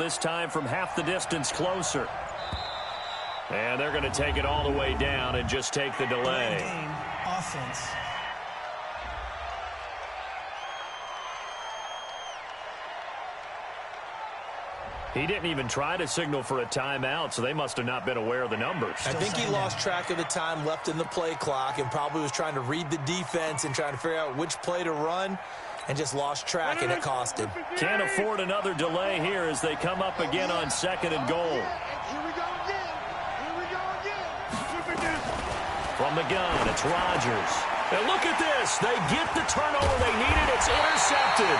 this time from half the distance closer. And they're going to take it all the way down and just take the delay. Game offense. He didn't even try to signal for a timeout, so they must have not been aware of the numbers. I think he lost track of the time left in the play clock and probably was trying to read the defense and trying to figure out which play to run and just lost track, and it cost him. Can't afford another delay here as they come up again on 2nd and goal. Here we go again. Here we go again. From the gun, it's Rodgers. And look at this. They get the turnover they needed. It's intercepted.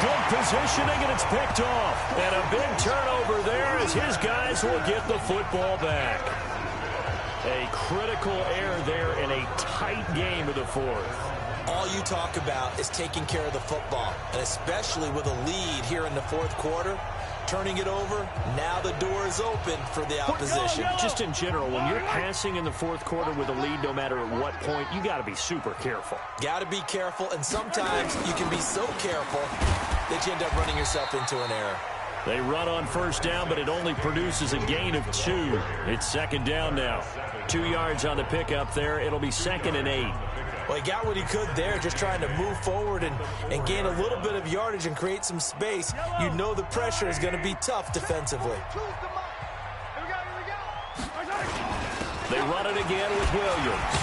Good positioning, and it's picked off. And a big turnover there as his guys will get the football back. A critical error there in a tight game of the fourth. All you talk about is taking care of the football, and especially with a lead here in the fourth quarter, turning it over, now the door is open for the opposition. Just in general, when you're passing in the fourth quarter with a lead, no matter at what point, you got to be super careful. Got to be careful, and sometimes you can be so careful that you end up running yourself into an error. They run on first down, but it only produces a gain of 2. It's 2nd down now. 2 yards on the pickup there. It'll be 2nd and 8. Well, he got what he could there, just trying to move forward and gain a little bit of yardage and create some space. You know the pressure is going to be tough defensively. They run it again with Williams.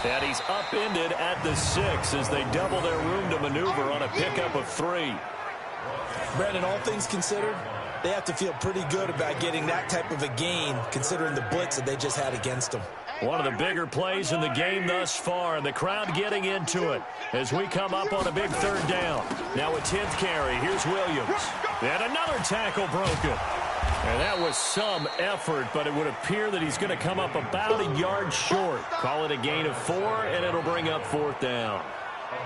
And he's upended at the 6 as they double their room to maneuver on a pickup of 3. Brandon, all things considered, they have to feel pretty good about getting that type of a gain, considering the blitz that they just had against them. One of the bigger plays in the game thus far, and the crowd getting into it as we come up on a big 3rd down. Now a 10th carry. Here's Williams. And another tackle broken. And that was some effort, but it would appear that he's going to come up about a yard short. Call it a gain of 4, and it'll bring up 4th down.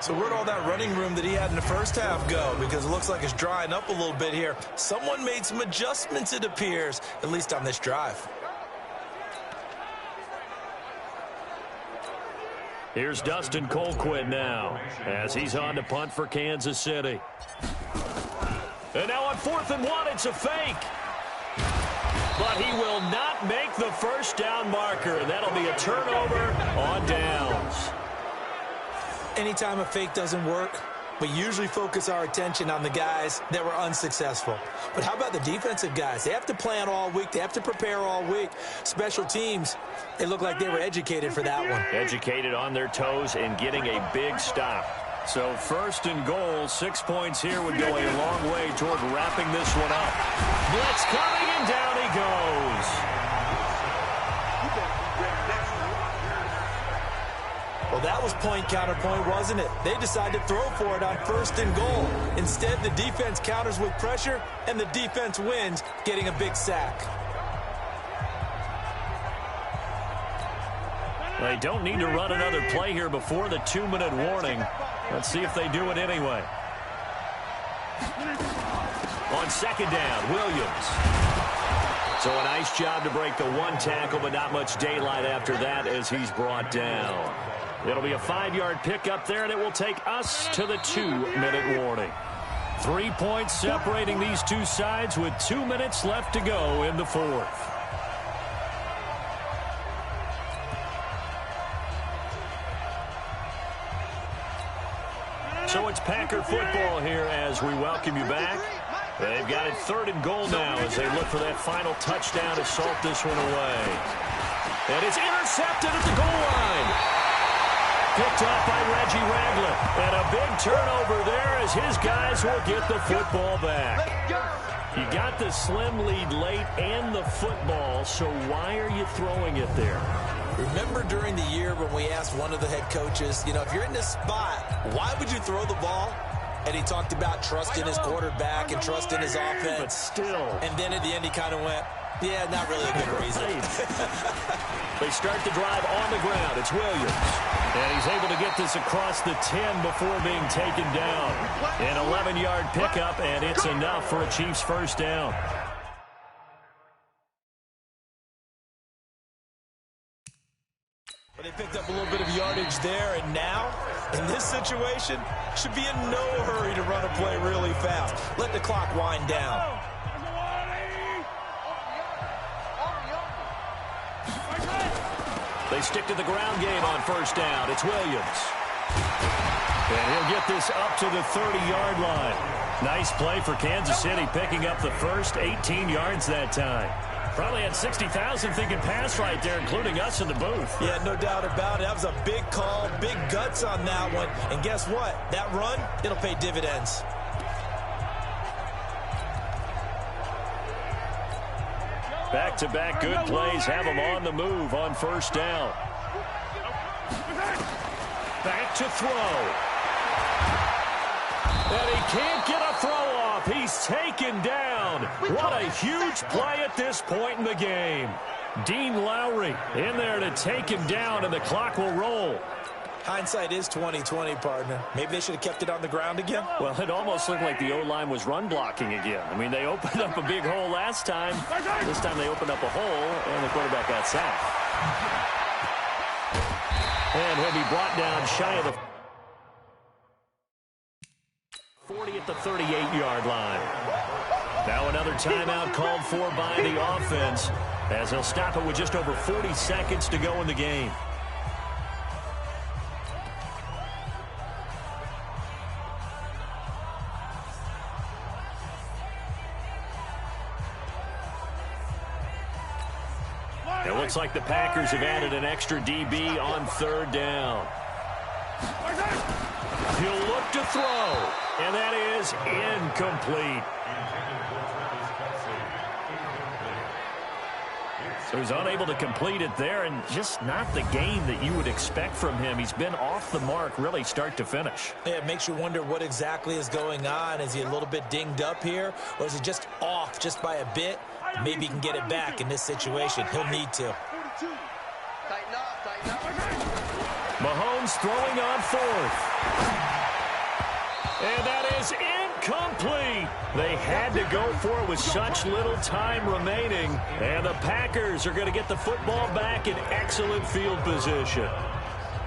So where'd all that running room that he had in the first half go? Because it looks like it's drying up a little bit here. Someone made some adjustments, it appears, at least on this drive. Here's Dustin Colquitt now as he's on to punt for Kansas City. And now on 4th and 1, it's a fake. But he will not make the first down marker, and that'll be a turnover on downs. Anytime a fake doesn't work, we usually focus our attention on the guys that were unsuccessful. But how about the defensive guys? They have to plan all week. They have to prepare all week. Special teams, they look like they were educated for that one. Educated on their toes and getting a big stop. So 1st and goal, 6 points here would go a long way toward wrapping this one up. Blitz coming, and down he goes. Well, that was point counterpoint, wasn't it? They decided to throw for it on 1st and goal. Instead, the defense counters with pressure, and the defense wins, getting a big sack. They don't need to run another play here before the 2-minute warning. Let's see if they do it anyway. On 2nd down, Williams. So a nice job to break the 1 tackle, but not much daylight after that as he's brought down. It'll be a 5-yard pickup there, and it will take us to the 2-minute warning. 3 points separating these two sides with 2 minutes left to go in the fourth. So it's Packer football here as we welcome you back. They've got it 3rd and goal now as they look for that final touchdown to salt this one away. And it's intercepted at the goal line. Picked off by Reggie Ragland. And a big turnover there as his guys will get the football back. You got the slim lead late and the football, so why are you throwing it there? Remember during the year when we asked one of the head coaches, you know, if you're in this spot, why would you throw the ball? And he talked about trusting his quarterback and trusting his offense. But still. And then at the end he kind of went, yeah, not really a good reason. They start the drive on the ground. It's Williams. And he's able to get this across the 10 before being taken down. An 11-yard pickup, and it's enough for a Chiefs first down. They picked up a little bit of yardage there, and now In this situation, should be in no hurry to run a play really fast. Let the clock wind down. They stick to the ground game on first down. It's Williams. And he'll get this up to the 30-yard line. Nice play for Kansas City, picking up the first 18 yards that time. Probably had 60,000 thinking pass right there, including us in the booth. Yeah, no doubt about it. That was a big call, big guts on that one. And guess what? That run, it'll pay dividends. Back-to-back good plays have them on the move on first down. Back to throw. And he can't get a throw off. He's taken down. What a huge play at this point in the game. Dean Lowry in there to take him down, and the clock will roll. Hindsight is 20/20, partner. Maybe they should have kept it on the ground again. Well, it almost looked like the O-line was run blocking again. I mean, they opened up a big hole last time. This time they opened up a hole, and the quarterback got sacked. And he'll be brought down shy of the 40 at the 38-yard line. Now another timeout called for by the offense, as they'll stop it with just over 40 seconds to go in the game. It looks like the Packers have added an extra DB on third down. He'll look to throw, and that is incomplete. So he's unable to complete it there, and just not the game that you would expect from him. He's been off the mark really start to finish. Yeah, it makes you wonder what exactly is going on. Is he a little bit dinged up here, or is he just off just by a bit? Maybe he can get it back in this situation. He'll need to. Mahomes throwing on fourth. And that is incomplete. They had to go for it with such little time remaining. And the Packers are going to get the football back in excellent field position.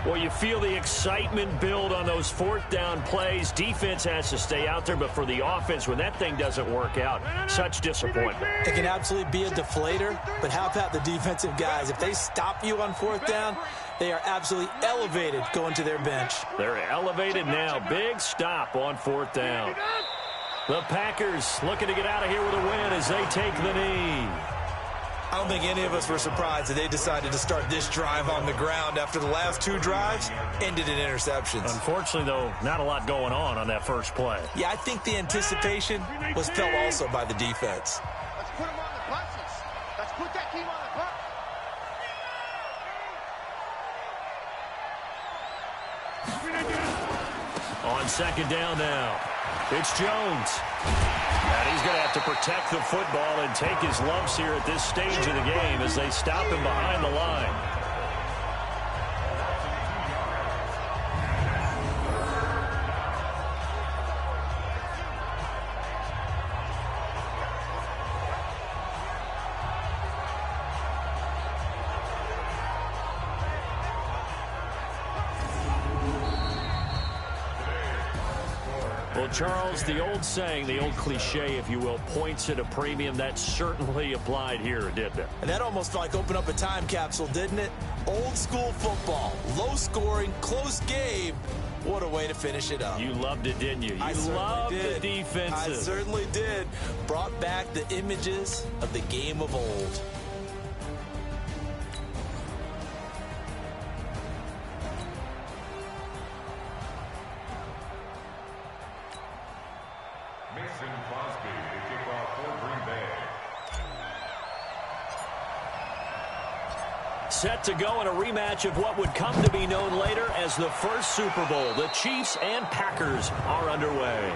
Well, you feel the excitement build on those fourth down plays. Defense has to stay out there, but for the offense, when that thing doesn't work out, such disappointment. It can absolutely be a deflator, but how about the defensive guys? If they stop you on fourth down, they are absolutely elevated going to their bench. They're elevated now. Big stop on fourth down. The Packers looking to get out of here with a win as they take the knee. I don't think any of us were surprised that they decided to start this drive on the ground after the last two drives ended in interceptions. Unfortunately, though, not a lot going on that first play. Yeah, I think the anticipation was felt also by the defense. Let's put them on the buses. Let's put that team on the bus. On second down now, it's Jones. And he's going to have to protect the football and take his lumps here at this stage of the game as they stop him behind the line. Well, Charles, the old saying, the old cliche, if you will, points at a premium, that certainly applied here, didn't it? And that almost like opened up a time capsule, didn't it? Old school football, low scoring, close game. What a way to finish it up. You loved it, didn't you? You loved the defensive. I certainly did. Brought back the images of the game of old. Set to go in a rematch of what would come to be known later as the first Super Bowl. The Chiefs and Packers are underway.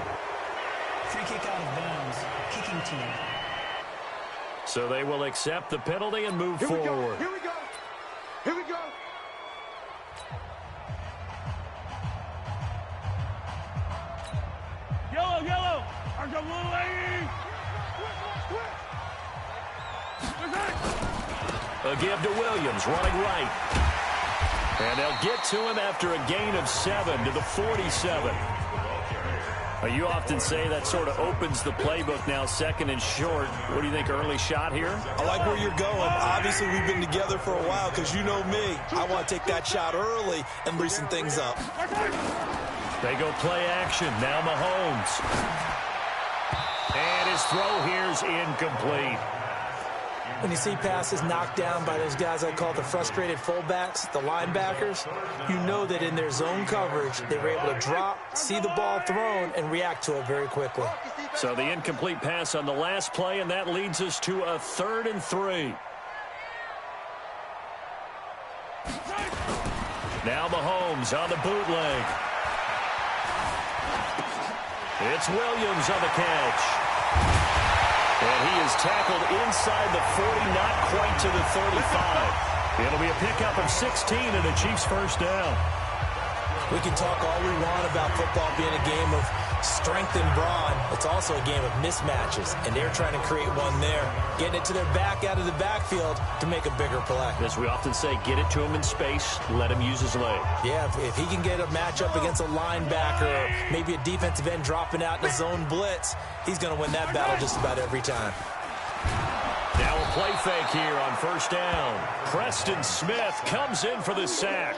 Free kick out of bounds. Kicking team. So they will accept the penalty and move forward. Here we go. Here we go. Yellow, yellow. Our go little lady. A give to Williams, running right. And they'll get to him after a gain of 7 to the 47. You often say that sort of opens the playbook now, second and short. What do you think, early shot here? I like where you're going. Obviously, we've been together for a while because you know me. I want to take that shot early and loosen things up. They go play action. Now Mahomes. And his throw here's incomplete. When you see passes knocked down by those guys I call the frustrated fullbacks, the linebackers, you know that in their zone coverage, they were able to drop, see the ball thrown, and react to it very quickly. So the incomplete pass on the last play, and that leads us to a 3rd and 3. Now Mahomes on the bootleg. It's Williams on the catch. And he is tackled inside the 40, not quite to the 35. It'll be a pickup of 16 and a Chiefs first down. We can talk all we want about football being a game of strength and brawn. It's also a game of mismatches, and they're trying to create one there, getting it to their back out of the backfield to make a bigger play. As we often say, get it to him in space, let him use his leg. Yeah, if he can get a matchup against a linebacker or maybe a defensive end dropping out in a zone blitz, he's going to win that battle just about every time. Now a play fake here on first down. Preston Smith comes in for the sack.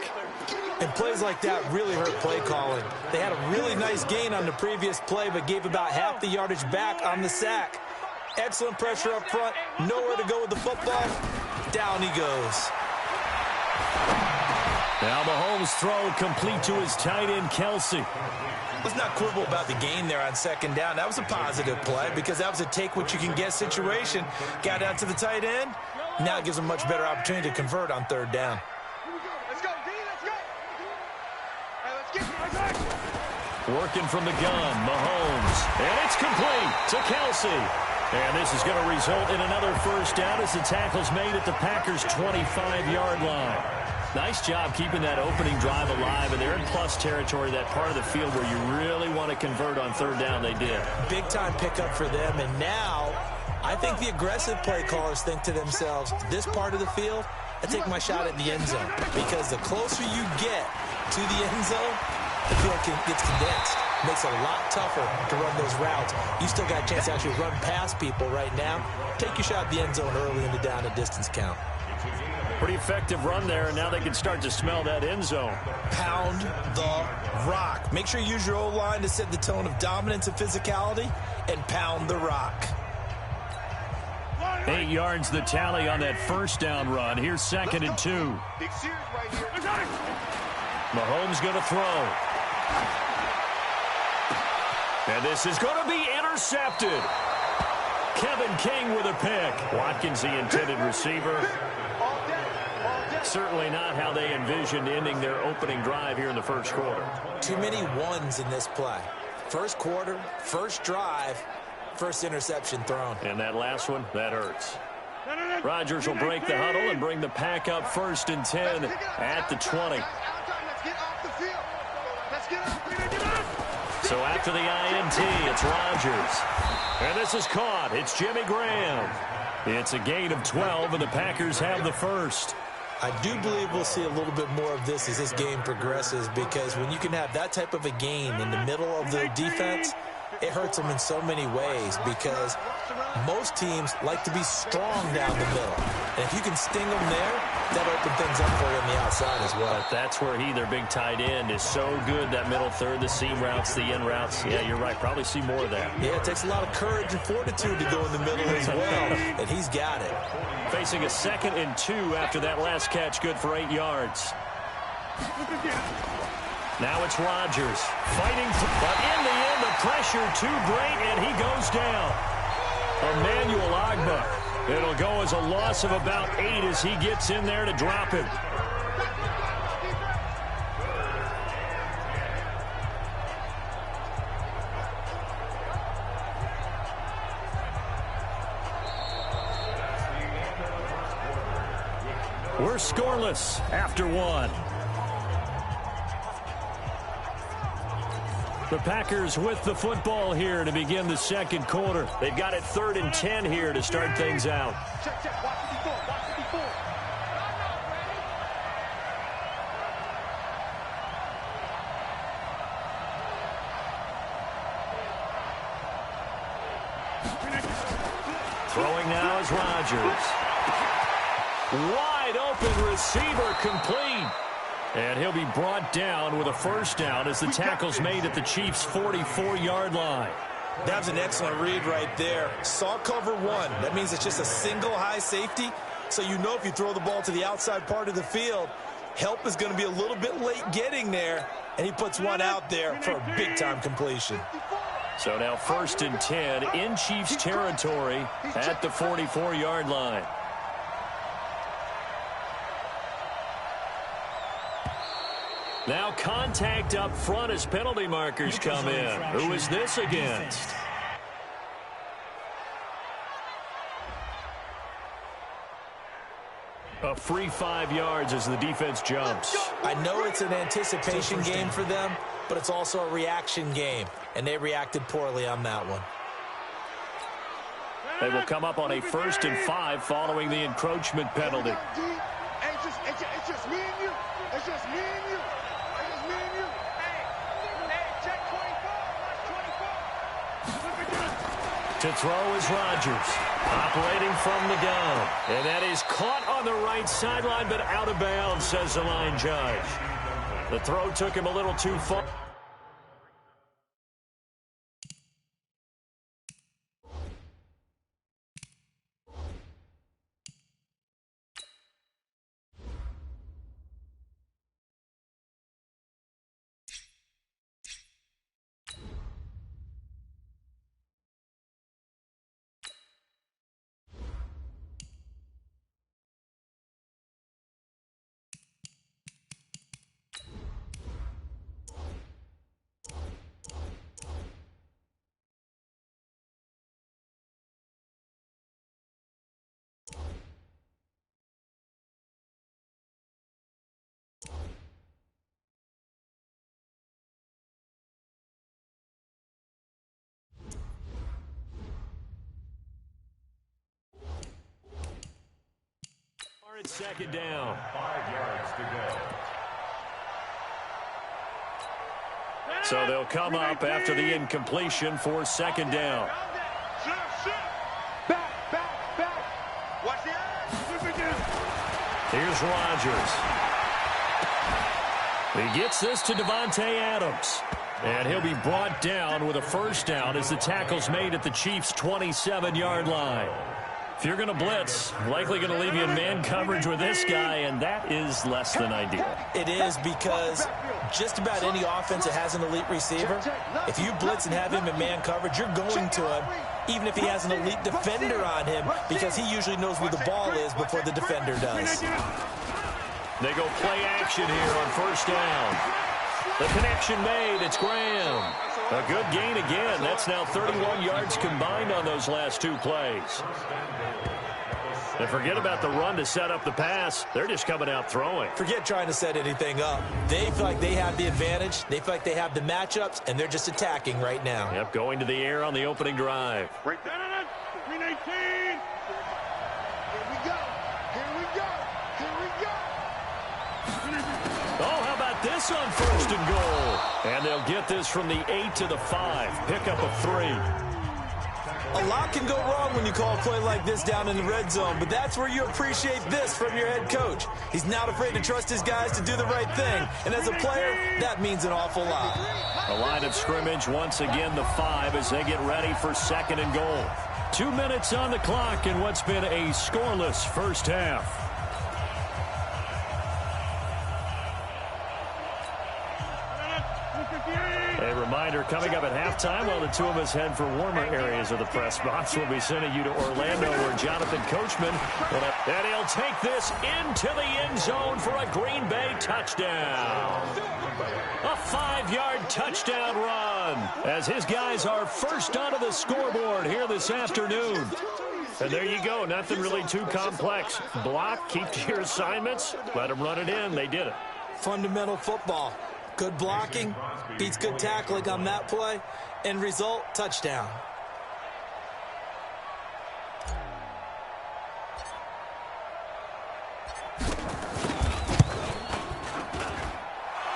And plays like that really hurt play calling. They had a really nice gain on the previous play, but gave about half the yardage back on the sack. Excellent pressure up front. Nowhere to go with the football. Down he goes. Now Mahomes' throw complete to his tight end, Kelsey. Let's not quibble about the gain there on second down. That was a positive play because that was a take-what-you-can-get situation. Got out to the tight end. Now it gives him a much better opportunity to convert on third down. Working from the gun, Mahomes. And it's complete to Kelsey. And this is going to result in another first down as the tackle's made at the Packers' 25-yard line. Nice job keeping that opening drive alive, and they're in plus territory, that part of the field where you really want to convert on third down. They did. Big-time pickup for them, and now I think the aggressive play callers think to themselves, this part of the field, I take my shot at the end zone, because the closer you get to the end zone, the field gets condensed. Makes it a lot tougher to run those routes. You still got a chance to actually run past people right now. Take your shot at the end zone early in the down and distance count. Pretty effective run there, and now they can start to smell that end zone. Pound the rock. Make sure you use your O-line to set the tone of dominance and physicality, and pound the rock. 8 yards the tally on that first down run. Here's 2nd and 2. Mahomes going to throw. And this is going to be intercepted. Kevin King with a pick. Watkins, the intended receiver. Certainly not how they envisioned ending their opening drive here in the first quarter. Too many ones in this play. First quarter, first drive, first interception thrown. And that last one, that hurts. Rodgers will break the huddle and bring the pack up 1st and 10 at the 20. So after the INT, it's Rodgers. And this is caught. It's Jimmy Graham. It's a gain of 12, and the Packers have the first. I do believe we'll see a little bit more of this as this game progresses, because when you can have that type of a gain in the middle of the defense, it hurts them in so many ways, because most teams like to be strong down the middle. And if you can sting them there, that'll open things up for you on the outside as well. But that's where their big tight end, is so good, that middle third, the seam routes, the in routes. Yeah, you're right. Probably see more of that. Yeah, it takes a lot of courage and fortitude to go in the middle as well, and he's got it. Facing a 2nd and 2 after that last catch, good for 8 yards. Now it's Rodgers fighting, but in the end, the pressure too great, and he goes down. Emmanuel Ogbah. It'll go as a loss of about 8 as he gets in there to drop him. We're scoreless after 1. The Packers with the football here to begin the second quarter. They've got it 3rd and 10 here to start things out. Throwing now is Rodgers. Wide open receiver complete. And he'll be brought down with a first down as the tackle's made at the Chiefs' 44-yard line. That was an excellent read right there. Saw cover one. That means it's just a single high safety. So you know if you throw the ball to the outside part of the field, help is going to be a little bit late getting there. And he puts one out there for a big-time completion. So now 1st and 10 in Chiefs territory at the 44-yard line. Now contact up front as penalty markers come in. Who is this against? A free 5 yards as the defense jumps. I know it's an anticipation game for them, but it's also a reaction game, and they reacted poorly on that one. They will come up on a 1st and 5 following the encroachment penalty. It's just me and you. It's just me and you. It's just me and you. Hey, check 24. To throw is Rodgers, operating from the gun. And that is caught on the right sideline, but out of bounds, says the line judge. The throw took him a little too far. It's 2nd down. 5 yards to go. So they'll come up after the incompletion for 2nd down. Back. Watch the eyes. Here's Rodgers. He gets this to Davante Adams. And he'll be brought down with a first down as the tackle's made at the Chiefs' 27-yard line. If you're going to blitz, likely going to leave you in man coverage with this guy, and that is less than ideal. It is, because just about any offense that has an elite receiver, if you blitz and have him in man coverage, you're going to him, even if he has an elite defender on him, because he usually knows where the ball is before the defender does. They go play action here on 1st down. The connection made. It's Graham. A good gain again. That's now 31 yards combined on those last 2 plays. And forget about the run to set up the pass. They're just coming out throwing. Forget trying to set anything up. They feel like they have the advantage. They feel like they have the matchups, and they're just attacking right now. Yep, going to the air on the opening drive. Right there. 319. Here we go. Oh, how about this on 1st and goal? And they'll get this from the 8 to the 5. Pick up a 3. A lot can go wrong when you call a play like this down in the red zone, but that's where you appreciate this from your head coach. He's not afraid to trust his guys to do the right thing, and as a player, that means an awful lot. A line of scrimmage, once again the 5 as they get ready for 2nd and goal. 2 minutes on the clock in what's been a scoreless first half. A reminder, coming up at halftime, while the two of us head for warmer areas of the press box, we'll be sending you to Orlando, where Jonathan Coachman will have, and he'll take this into the end zone for a Green Bay touchdown. A 5-yard touchdown run as his guys are first onto the scoreboard here this afternoon. And there you go. Nothing really too complex. Block, keep to your assignments, let them run it in. They did it. Fundamental football. Good blocking, beats good tackling on that play, end result, touchdown.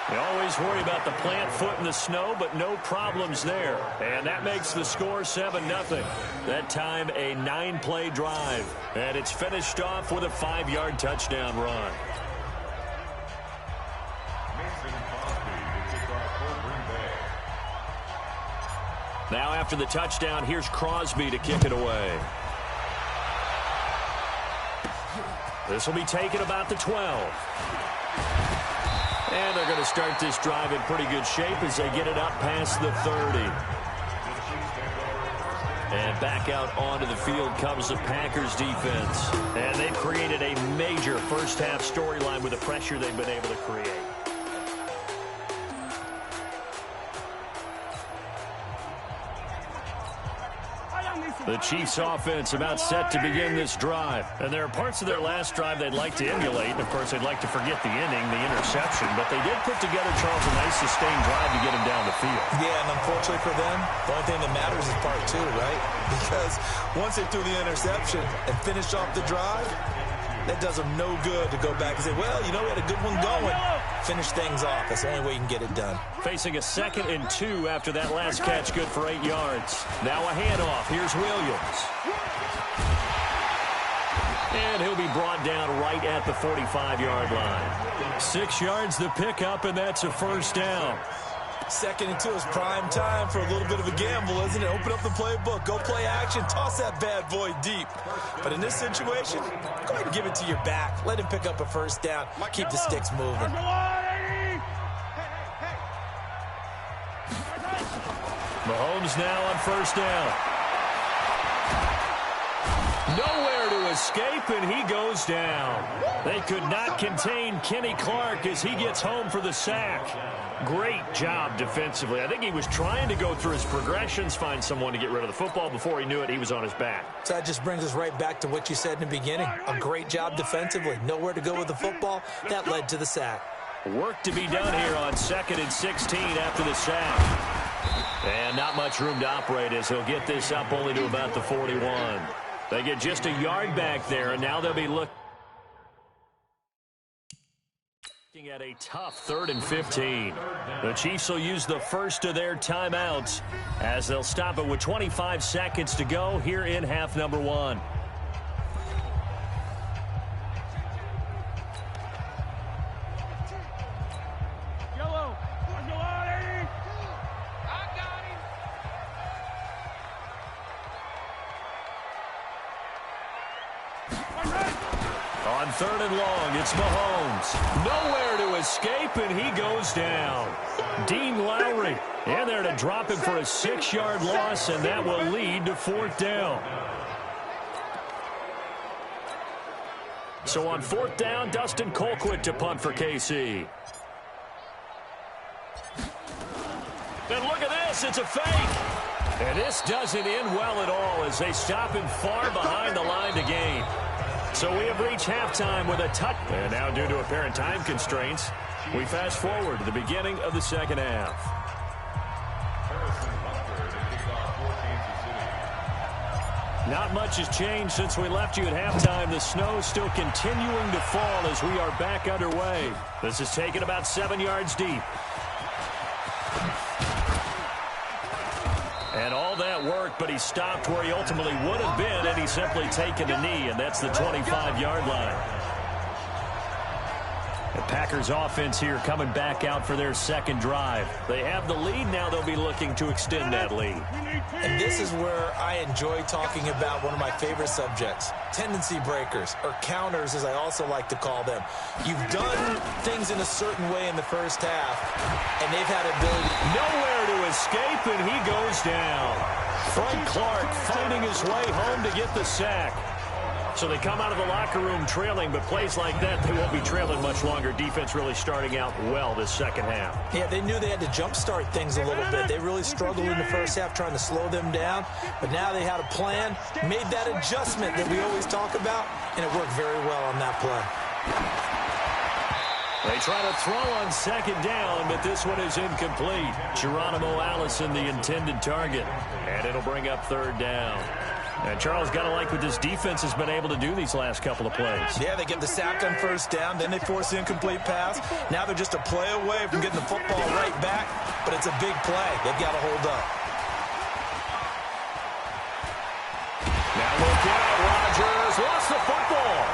They always always worry about the plant foot in the snow, but no problems there. And that makes the score 7-0. That time a 9-play drive. And it's finished off with a 5-yard touchdown run. Now after the touchdown, here's Crosby to kick it away. This will be taken about the 12. And they're going to start this drive in pretty good shape as they get it up past the 30. And back out onto the field comes the Packers defense. And they've created a major first-half storyline with the pressure they've been able to create. The Chiefs offense about set to begin this drive. And there are parts of their last drive they'd like to emulate. And, of course, they'd like to forget the inning, the interception. But they did put together, Charles, a nice sustained drive to get him down the field. Yeah, and unfortunately for them, the only thing that matters is part 2, right? Because once they threw the interception and finished off the drive, that does them no good to go back and say, well, you know, we had a good one going. Finish things off. That's the only way you can get it done. Facing a 2nd and 2 after that last catch, good for 8 yards. Now a handoff. Here's Williams. And he'll be brought down right at the 45-yard line. 6 yards the pickup, and that's a first down. 2nd and 2 is prime time for a little bit of a gamble, isn't it? Open up the playbook, go play action, toss that bad boy deep. But in this situation, go ahead and give it to your back. Let him pick up a first down. Keep the sticks moving. Mahomes now on first down. Nowhere to escape, and he goes down. They could not contain Kenny Clark as he gets home for the sack. Great job defensively. I think he was trying to go through his progressions, find someone to get rid of the football. Before he knew it, he was on his back. So that just brings us right back to what you said in the beginning. A great job defensively. Nowhere to go with the football. That led to the sack. Work to be done here on 2nd and 16 after the sack. And not much room to operate as he'll get this up only to about the 41. They get just a yard back there, and now they'll be looking at a tough 3rd and 15. The Chiefs will use the first of their timeouts as they'll stop it with 25 seconds to go here in half number 1. On 3rd and long, it's Mahomes. Nowhere to escape, and he goes down. Dean Lowry in there to drop him for a 6-yard loss, and that will lead to 4th down. So on 4th down, Dustin Colquitt to punt for KC. And look at this, it's a fake. And this doesn't end well at all as they stop him far behind the line to gain. So we have reached halftime with a touch. And now due to apparent time constraints, we fast forward to the beginning of the second half. Not much has changed since we left you at halftime. The snow is still continuing to fall as we are back underway. This is taken about 7 yards deep. And all that work, but he stopped where he ultimately would have been had he simply taken a knee, and that's the 25-yard line. The Packers offense here coming back out for their second drive. They have the lead. Now they'll be looking to extend that lead. And this is where I enjoy talking about one of my favorite subjects, tendency breakers, or counters as I also like to call them. You've done things in a certain way in the first half, and they've had ability. Nowhere to escape, and he goes down. Frank Clark fighting his way home to get the sack. So they come out of the locker room trailing, but plays like that, they won't be trailing much longer. Defense really starting out well this second half. Yeah, they knew they had to jumpstart things a little bit. They really struggled in the first half trying to slow them down, but now they had a plan, made that adjustment that we always talk about, and it worked very well on that play. They try to throw on second down, but this one is incomplete. Geronimo Allison, the intended target, and it'll bring up third down. And Charles, got to like what this defense has been able to do these last couple of plays. Yeah, they get the sack on first down, then they force the incomplete pass. Now they're just a play away from getting the football right back, but it's a big play. They've got to hold up. Now look out, Rodgers lost the football.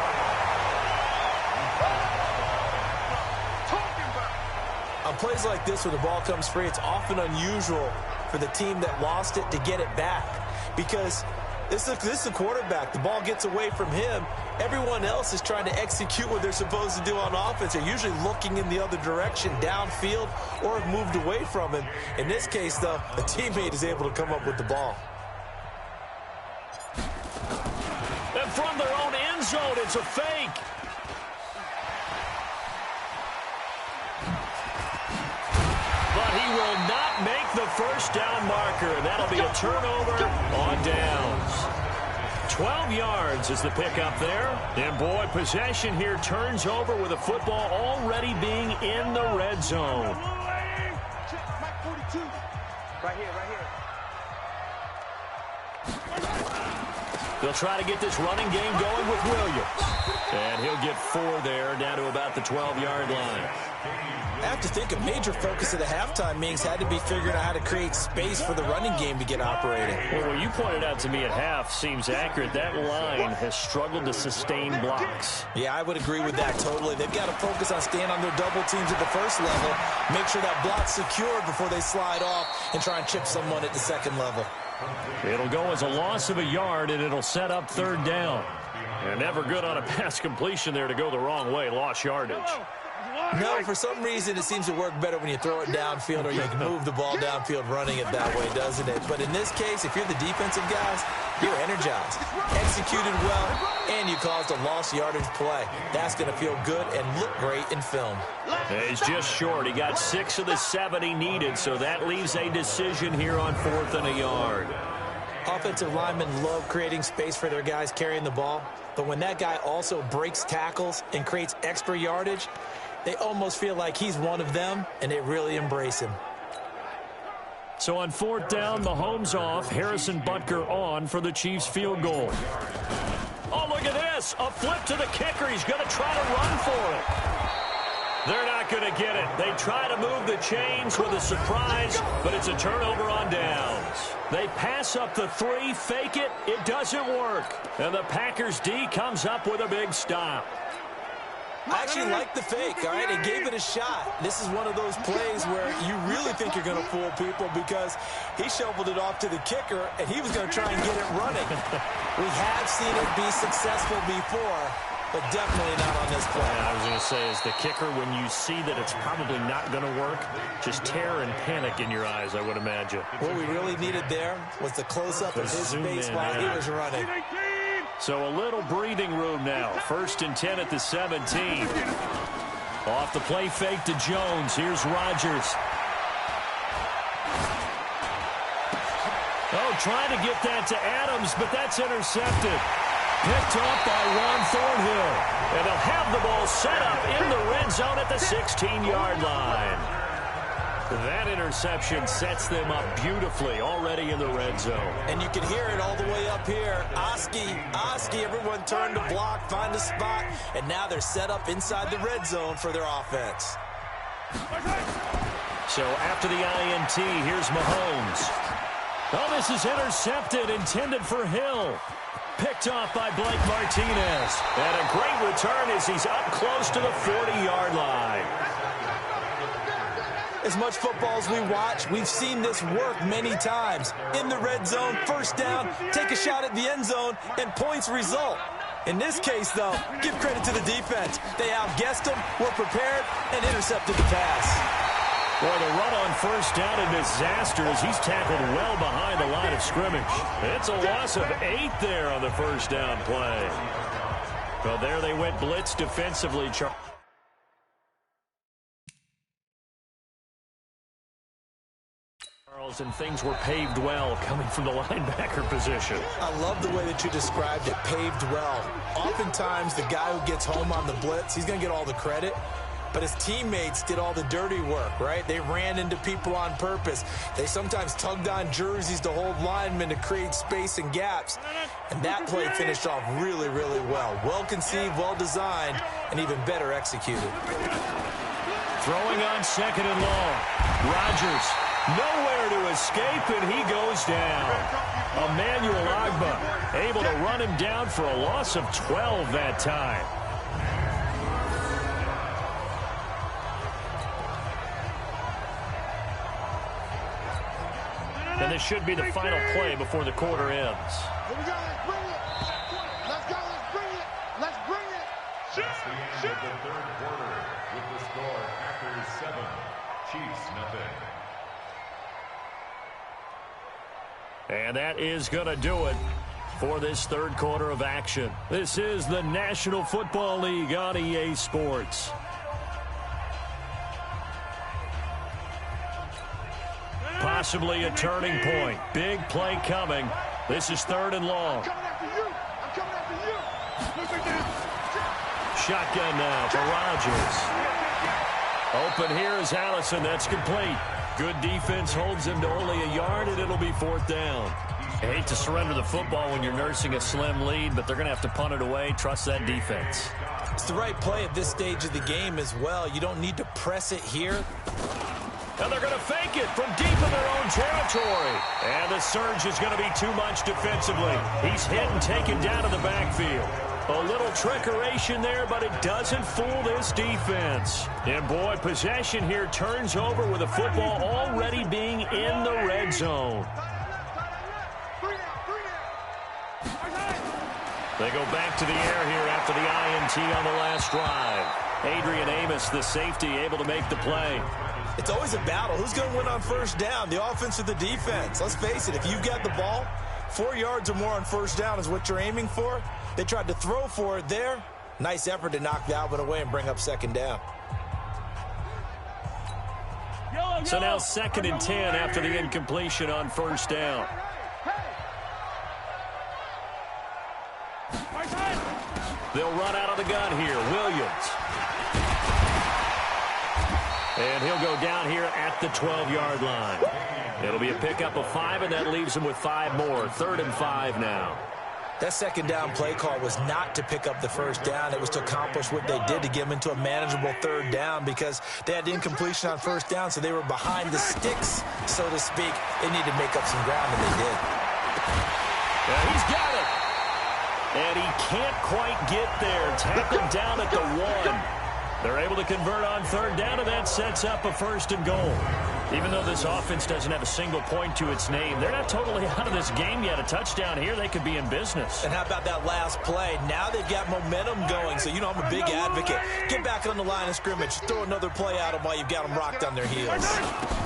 On plays like this where the ball comes free, it's often unusual for the team that lost it to get it back because this is a quarterback. The ball gets away from him. Everyone else is trying to execute what they're supposed to do on offense. They're usually looking in the other direction, downfield, or have moved away from him. In this case, though, a teammate is able to come up with the ball. And from their own end zone, it's a fake. But he will not make the first down marker. That'll be a turnover on downs. 12 yards is the pickup there. And, boy, possession here turns over with the football already being in the red zone. Mike 42. Right here, right here. They'll try to get this running game going with Williams. And he'll get 4 there, down to about the 12-yard line. I have to think a major focus of the halftime meetings had to be figuring out how to create space for the running game to get operating. Well, what you pointed out to me at half seems accurate. That line has struggled to sustain blocks. Yeah, I would agree with that totally. They've got to focus on staying on their double teams at the first level, make sure that block's secured before they slide off and try and chip someone at the second level. It'll go as a loss of a yard, and it'll set up third down. And never good on a pass completion there to go the wrong way. Lost yardage. No, for some reason it seems to work better when you throw it downfield or you can move the ball downfield running it that way, doesn't it? But in this case, if you're the defensive guys, you're energized, executed well, and you caused a lost yardage play. That's going to feel good and look great in film. He's just short. He got 6 of the 7 he needed, so that leaves a decision here on 4th and a yard. Offensive linemen love creating space for their guys carrying the ball, but when that guy also breaks tackles and creates extra yardage, they almost feel like he's one of them, and they really embrace him. So on 4th down, Mahomes off, Harrison Butker on for the Chiefs field goal. Oh, look at this. A flip to the kicker. He's going to try to run for it. They're not going to get it. They try to move the chains with a surprise, but it's a turnover on downs. They pass up the 3, fake it. It doesn't work. And the Packers D comes up with a big stop. I actually like the fake, all right? They gave it a shot. This is one of those plays where you really think you're going to fool people because he shoveled it off to the kicker, and he was going to try and get it running. We have seen it be successful before, but definitely not on this play. I was going to say, as the kicker, when you see that it's probably not going to work, just terror and panic in your eyes, I would imagine. What we really needed there was the close-up of his face while he was running. So a little breathing room now. 1st and 10 at the 17. Off the play fake to Jones. Here's Rodgers. Oh, trying to get that to Adams, but that's intercepted. Picked off by Ron Thornhill. And they'll have the ball set up in the red zone at the 16-yard line. That interception sets them up beautifully already in the red zone. And you can hear it all the way up here. Oski, everyone turned to block, find a spot, and now they're set up inside the red zone for their offense. So after the INT, here's Mahomes. Oh, this is intercepted, intended for Hill. Picked off by Blake Martinez. And a great return as he's up close to the 40-yard line. As much football as we watch, we've seen this work many times. In the red zone, first down, take a shot at the end zone, and points result. In this case, though, give credit to the defense. They outguessed them, were prepared, and intercepted the pass. Boy, the run on first down a disaster as he's tackled well behind the line of scrimmage. It's a loss of 8 there on the first down play. Well, there they went blitz defensively. And things were paved well coming from the linebacker position. I love the way that you described it, paved well. Oftentimes, the guy who gets home on the blitz, he's going to get all the credit. but his teammates did all the dirty work, right? They ran into people on purpose. They sometimes tugged on jerseys to hold linemen to create space and gaps. And that play finished off really, really well. Well conceived, well designed, and even better executed. Throwing on 2nd and long. Rodgers nowhere to escape, and he goes down. Emmanuel Agba able to run him down for a loss of 12 that time. And this should be the final play before the quarter ends. Here we go, let's bring it. Let's go, let's bring it. Let's bring it. That's the end of the third quarter with the score Packers 7, Chiefs nothing. And that is going to do it for this third quarter of action. This is the National Football League on EA Sports. Possibly a turning point. Big play coming. This is 3rd and long. I'm coming after you. I'm coming after you. Shotgun now to Rodgers. Open here is Allison. That's complete. Good defense holds him to only a yard, and it'll be 4th down. I hate to surrender the football when you're nursing a slim lead, but they're going to have to punt it away. Trust that defense. It's the right play at this stage of the game as well. You don't need to press it here. And they're going to fake it from deep in their own territory. And the surge is going to be too much defensively. He's hit and taken down to the backfield. A little trickeration there, but it doesn't fool this defense. And boy, possession here turns over with the football already being in the red zone. They go back to the air here after the INT on the last drive. Adrian Amos, the safety, able to make the play. It's always a battle. Who's going to win on first down, the offense or the defense? Let's face it, if you've got the ball, 4 yards or more on first down is what you're aiming for. They tried to throw for it there. Nice effort to knock that one away and bring up 2nd down. So now 2nd and 10 after the incompletion on first down. They'll run out of the gun here. Williams. And he'll go down here at the 12-yard line. It'll be a pickup of 5, and that leaves him with 5 more. 3rd and 5 now. That 2nd down play call was not to pick up the first down. It was to accomplish what they did to get them into a manageable 3rd down because they had incompletion on first down, so they were behind the sticks, so to speak. They needed to make up some ground, and they did. And he's got it. And he can't quite get there. Tackled down at the 1. They're able to convert on 3rd down, and that sets up a 1st and goal. Even though this offense doesn't have a single point to its name, they're not totally out of this game yet. A touchdown here, they could be in business. And how about that last play? Now they've got momentum going, so you know I'm a big advocate. Get back on the line of scrimmage. Throw another play at them while you've got them rocked on their heels.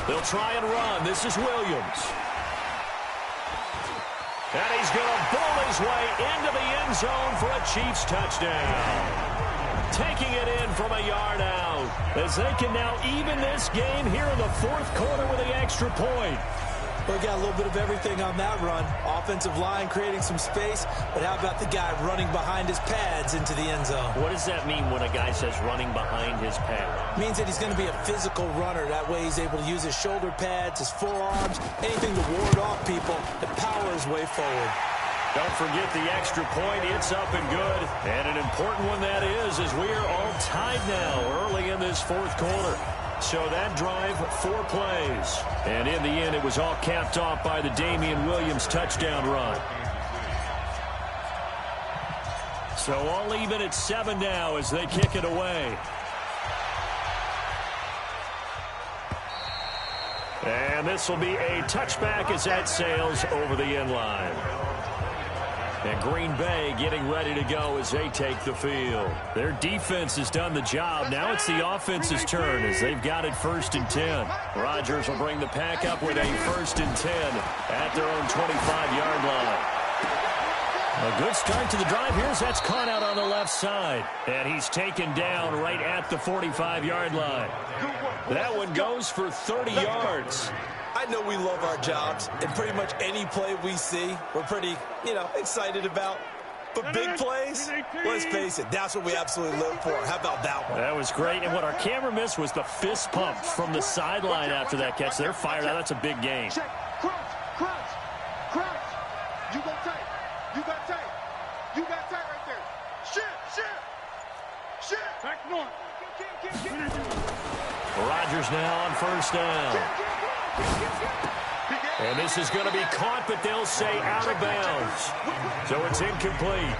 They'll try and run. This is Williams. And he's going to bowl his way into the end zone for a Chiefs touchdown. Taking it in from a yard out as they can now even this game here in the 4th quarter with the extra point. We got a little bit of everything on that run. Offensive line creating some space, but how about the guy running behind his pads into the end zone? What does that mean when a guy says running behind his pad? It means that he's going to be a physical runner. That way he's able to use his shoulder pads, his forearms, anything to ward off people and power his way forward. Don't forget the extra point. It's up and good. And an important one that is, as we are all tied now early in this 4th quarter. So that drive, 4 plays. And in the end, it was all capped off by the Damian Williams touchdown run. So all even at 7 now as they kick it away. And this will be a touchback as that sails over the end line. And Green Bay getting ready to go as they take the field. Their defense has done the job. Now it's the offense's turn as they've got it 1st and 10. Rodgers will bring the pack up with a 1st and 10 at their own 25-yard line. A good start to the drive here as that's caught out on the left side. And he's taken down right at the 45-yard line. That one goes for 30 yards. I know we love our jobs, and pretty much any play we see, we're pretty, excited about. But big plays, let's face it, that's what we absolutely live for. How about that one? That was great. And what our camera missed was the fist pump from the sideline after that catch. They're fired out. That's a big game. Check. Crunch. You got tight. You got tight right there. Shit. Back north. Rodgers now on first down. And this is going to be caught, but they'll say out of bounds. So it's incomplete.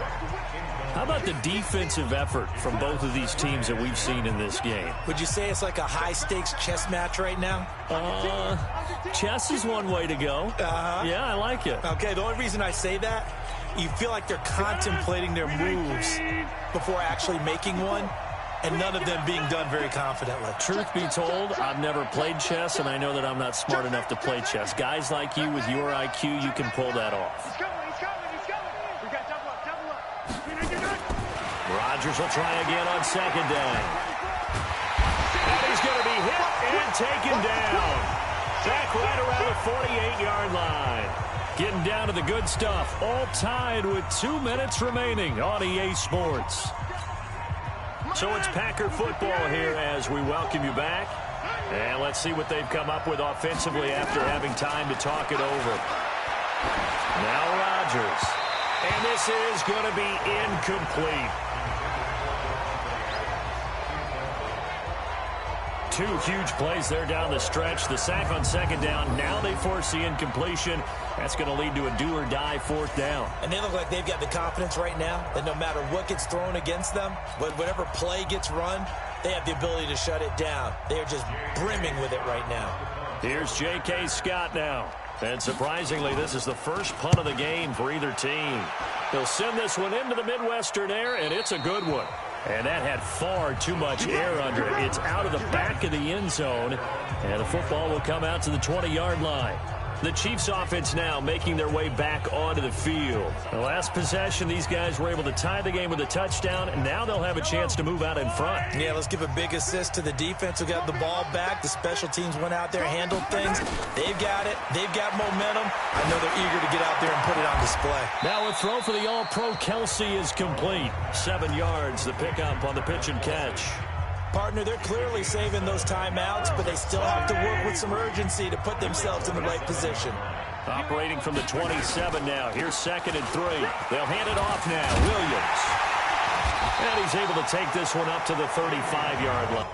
How about the defensive effort from both of these teams that we've seen in this game? Would you say it's like a high-stakes chess match right now? Chess is one way to go. Yeah, I like it. Okay, the only reason I say that, you feel like they're contemplating their moves before actually making one, and none of them being done very confidently. Truth be told, I've never played chess, and I know that I'm not smart enough to play chess. Guys like you with your IQ, you can pull that off. He's coming. We got double up. Rodgers will try again on second down. And he's going to be hit and taken down. Back right around the 48-yard line. Getting down to the good stuff. All tied with 2 minutes remaining on EA Sports. So it's Packer football here as we welcome you back. And let's see what they've come up with offensively after having time to talk it over. Now Rodgers. And this is going to be incomplete. Two huge plays there down the stretch. The sack on second down. Now they force the incompletion. That's going to lead to a do-or-die fourth down. And they look like they've got the confidence right now that no matter what gets thrown against them, whatever play gets run, they have the ability to shut it down. They are just brimming with it right now. Here's J.K. Scott now. And surprisingly, this is the first punt of the game for either team. They'll send this one into the Midwestern air, and it's a good one. And that had far too much air under it. It's out of the back of the end zone, and the football will come out to the 20-yard line. The Chiefs offense now making their way back onto the field. The last possession, these guys were able to tie the game with a touchdown, and now they'll have a chance to move out in front. Yeah, let's give a big assist to the defense who got the ball back. The special teams went out there, handled things. They've got it. They've got momentum. I know they're eager to get out there and put it on display. Now a throw for the All-Pro Kelsey is complete. 7 yards, the pickup on the pitch and catch. Partner, they're clearly saving those timeouts, but they still have to work with some urgency to put themselves in the right position. Operating from the 27 now. Here's 2nd and 3. They'll hand it off now. Williams. And he's able to take this one up to the 35-yard line.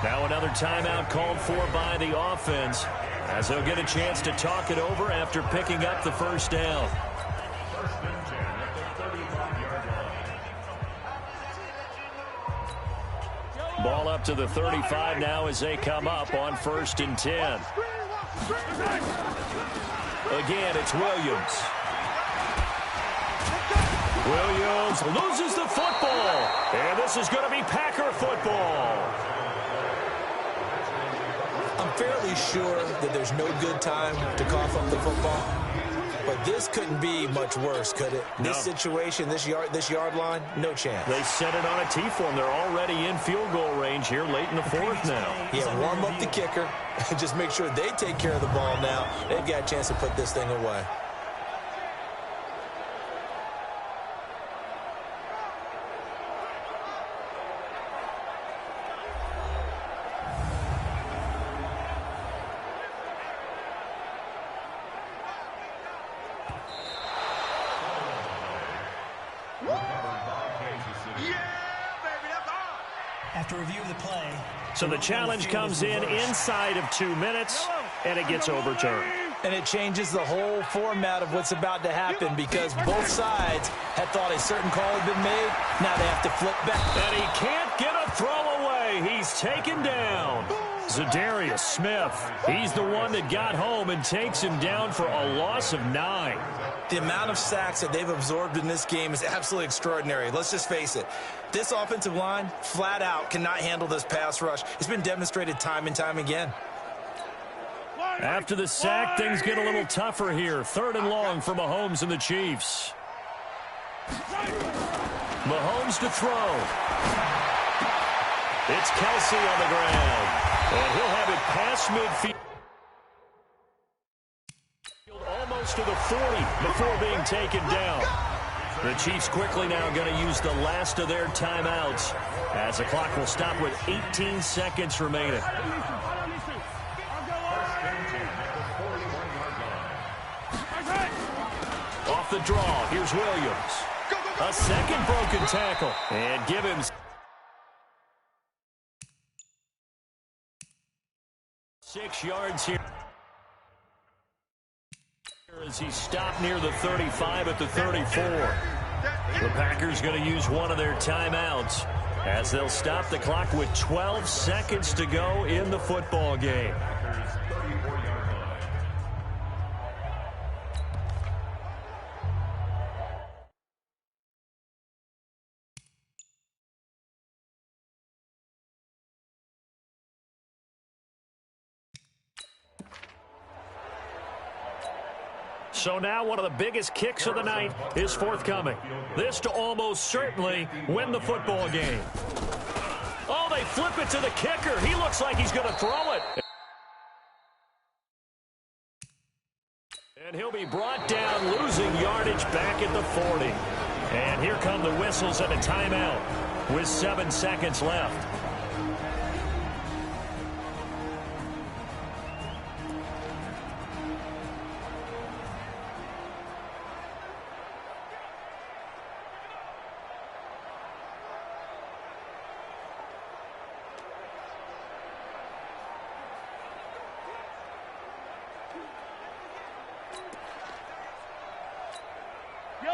Now another timeout called for by the offense, as they'll get a chance to talk it over after picking up the first down. Ball up to the 35 now as they come up on 1st and 10. Again, it's Williams. Williams loses the football. And this is going to be Packer football. I'm fairly sure that there's no good time to cough up the football. But this couldn't be much worse, could it? No. This situation, this yard line, no chance. They set it on a T-form. They're already in field goal range here late in the fourth now. Yeah, warm up the kicker. Just make sure they take care of the ball now. They've got a chance to put this thing away. After review of the play. So the challenge comes in inside of 2 minutes, and it gets overturned. And it changes the whole format of what's about to happen because both sides had thought a certain call had been made. Now they have to flip back. And he can't get a throw away. He's taken down. Zadarius Smith. He's the one that got home and takes him down for a loss of 9. The amount of sacks that they've absorbed in this game is absolutely extraordinary. Let's just face it. This offensive line, flat out, cannot handle this pass rush. It's been demonstrated time and time again. After the sack, things get a little tougher here. 3rd and long for Mahomes and the Chiefs. Mahomes to throw. It's Kelsey on the ground. And he'll have it past midfield. Almost close to the 40 before being taken down. The Chiefs quickly now going to use the last of their timeouts as the clock will stop with 18 seconds remaining. Off the draw, here's Williams. A second broken tackle. And give him 6 yards here as he stopped near the 35 at the 34. The Packers going to use one of their timeouts as they'll stop the clock with 12 seconds to go in the football game. So now one of the biggest kicks of the night is forthcoming. This to almost certainly win the football game. Oh, they flip it to the kicker. He looks like he's going to throw it. And he'll be brought down, losing yardage back at the 40. And here come the whistles and a timeout with 7 seconds left.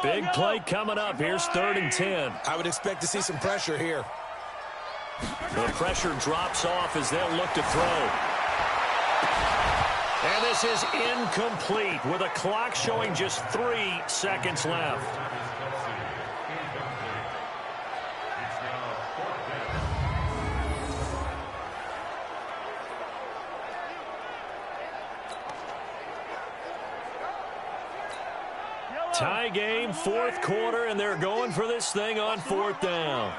Big play coming up. Here's 3rd and 10. I would expect to see some pressure here. The pressure drops off as they'll look to throw. And this is incomplete with a clock showing just 3 seconds left. Tie game, 4th quarter, and they're going for this thing on 4th down.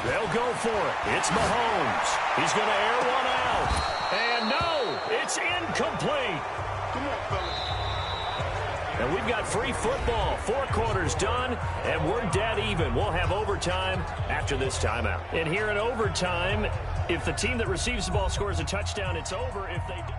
They'll go for it. It's Mahomes. He's going to air one out. And no, it's incomplete. Come on, fellas. And we've got free football. 4 quarters done, and we're dead even. We'll have overtime after this timeout. And here in overtime, if the team that receives the ball scores a touchdown, it's over. If they do.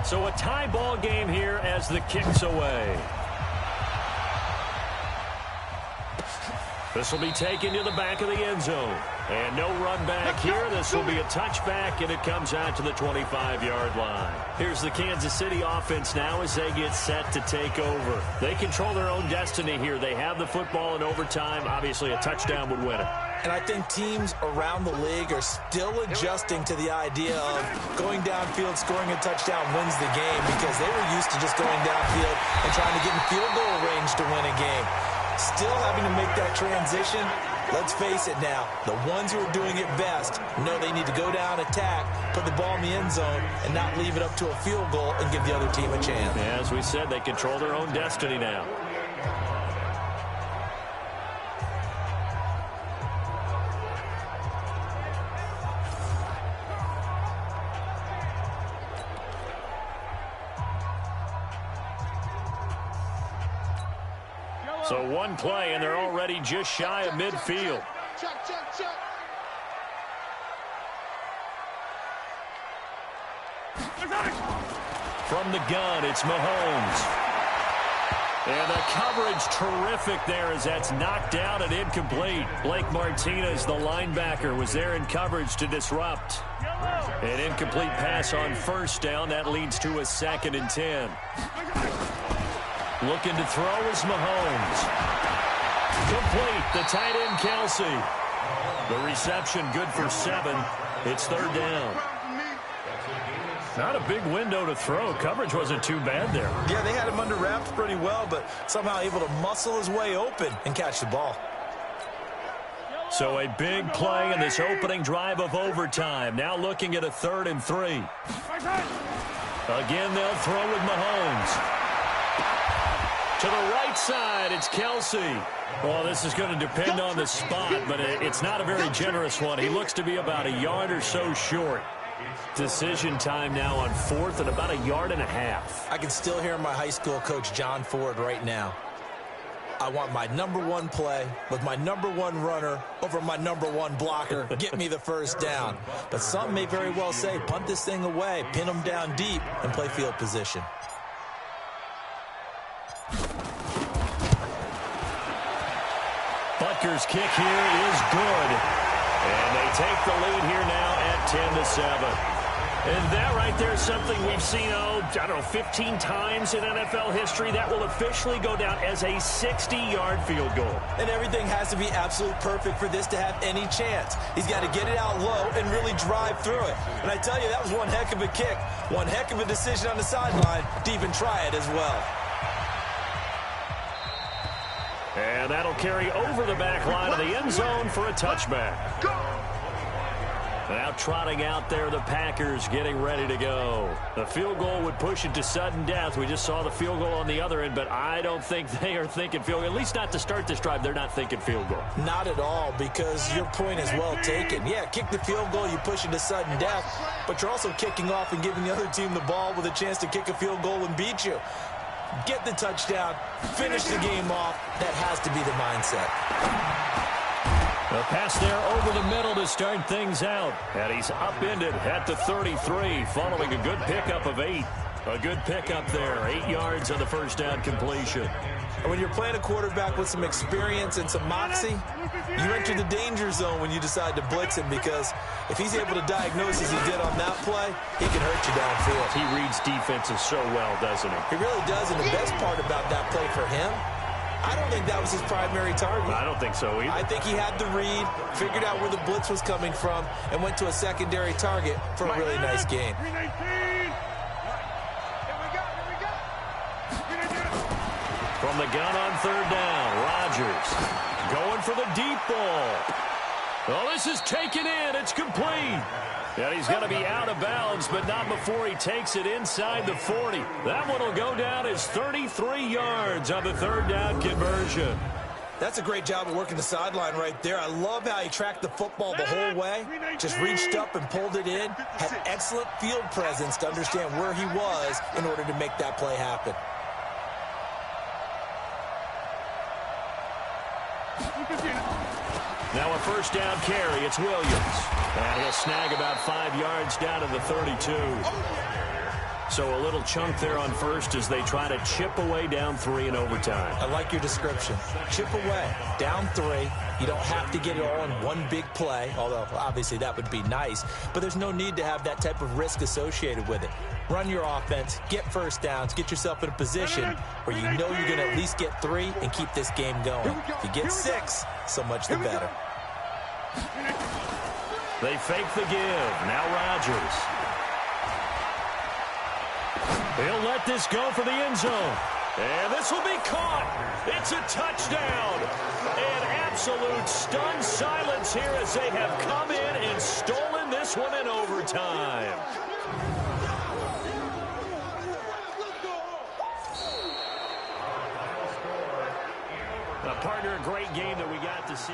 So a tie ball game here as the kick's away. This will be taken to the back of the end zone. And no run back here. This will be a touchback, and it comes out to the 25-yard line. Here's the Kansas City offense now as they get set to take over. They control their own destiny here. They have the football in overtime. Obviously, a touchdown would win it. And I think teams around the league are still adjusting to the idea of going downfield, scoring a touchdown wins the game, because they were used to just going downfield and trying to get in field goal range to win a game. Still having to make that transition. Let's face it now, the ones who are doing it best know they need to go down, attack, put the ball in the end zone, and not leave it up to a field goal and give the other team a chance. Yeah, as we said, they control their own destiny now. So one play, and they're already just shy of midfield. Check, check, check. From the gun, it's Mahomes. And the coverage terrific there as that's knocked down and incomplete. Blake Martinez, the linebacker, was there in coverage to disrupt. An incomplete pass on 1st down. That leads to a 2nd and 10. Looking to throw is Mahomes. Complete. The tight end, Kelsey. The reception good for 7. It's 3rd down. Not a big window to throw. Coverage wasn't too bad there. Yeah, they had him under wraps pretty well, but somehow able to muscle his way open and catch the ball. So a big play in this opening drive of overtime. Now looking at a 3rd and 3. Again, they'll throw with Mahomes. To the right side, it's Kelsey. Well, this is going to depend on the spot, but it's not a very generous one. He looks to be about a yard or so short. Decision time now on 4th and about a yard and a half. I can still hear my high school coach, John Ford, right now. I want my #1 play with my #1 runner over my #1 blocker. Get me the first down. But some may very well say, punt this thing away, pin them down deep, and play field position. Butker's kick here is good. And they take the lead here now at 10-7. And that right there is something we've seen, I don't know, 15 times in NFL history. That will officially go down as a 60-yard field goal. And everything has to be absolutely perfect for this to have any chance. He's got to get it out low and really drive through it. And I tell you, that was one heck of a kick. One heck of a decision on the sideline to even try it as well. And that'll carry over the back line of the end zone for a touchback. Now trotting out there, the Packers getting ready to go. The field goal would push it to sudden death. We just saw the field goal on the other end, but I don't think they are thinking field goal. At least not to start this drive. They're not thinking field goal. Not at all, because your point is well taken. Yeah, kick the field goal, you push it to sudden death, but you're also kicking off and giving the other team the ball with a chance to kick a field goal and beat you. Get the touchdown, finish the game off. That has to be the mindset. The pass there over the middle to start things out. And he's upended at the 33 following a good pickup of 8. A good pickup there. 8 yards on the first down completion. And when you're playing a quarterback with some experience and some moxie, you enter the danger zone when you decide to blitz him, because if he's able to diagnose as he did on that play, he can hurt you downfield. He reads defenses so well, doesn't he? He really does, and the best part about that play for him, I don't think that was his primary target. I don't think so either. I think he had the read, figured out where the blitz was coming from, and went to a secondary target for a really nice gain. From the gun on 3rd down, Rodgers going for the deep ball. Oh, this is taken in. It's complete. And he's going to be out of bounds, but not before he takes it inside the 40. That one will go down as 33 yards on the 3rd down conversion. That's a great job of working the sideline right there. I love how he tracked the football the whole way, just reached up and pulled it in, had excellent field presence to understand where he was in order to make that play happen. Now a first down carry. It's Williams. And he'll snag about 5 yards down to the 32. So a little chunk there on first as they try to chip away down 3 in overtime. I like your description. Chip away, down 3. You don't have to get it all in one big play, although obviously that would be nice. But there's no need to have that type of risk associated with it. Run your offense, get first downs, get yourself in a position where you know you're going to at least get 3 and keep this game going. If you get 6, so much the better. They fake the give. Now Rodgers. He'll let this go for the end zone. And this will be caught. It's a touchdown. An absolute stunned silence here as they have come in and stolen this one in overtime. Partner, a great game that we got to see.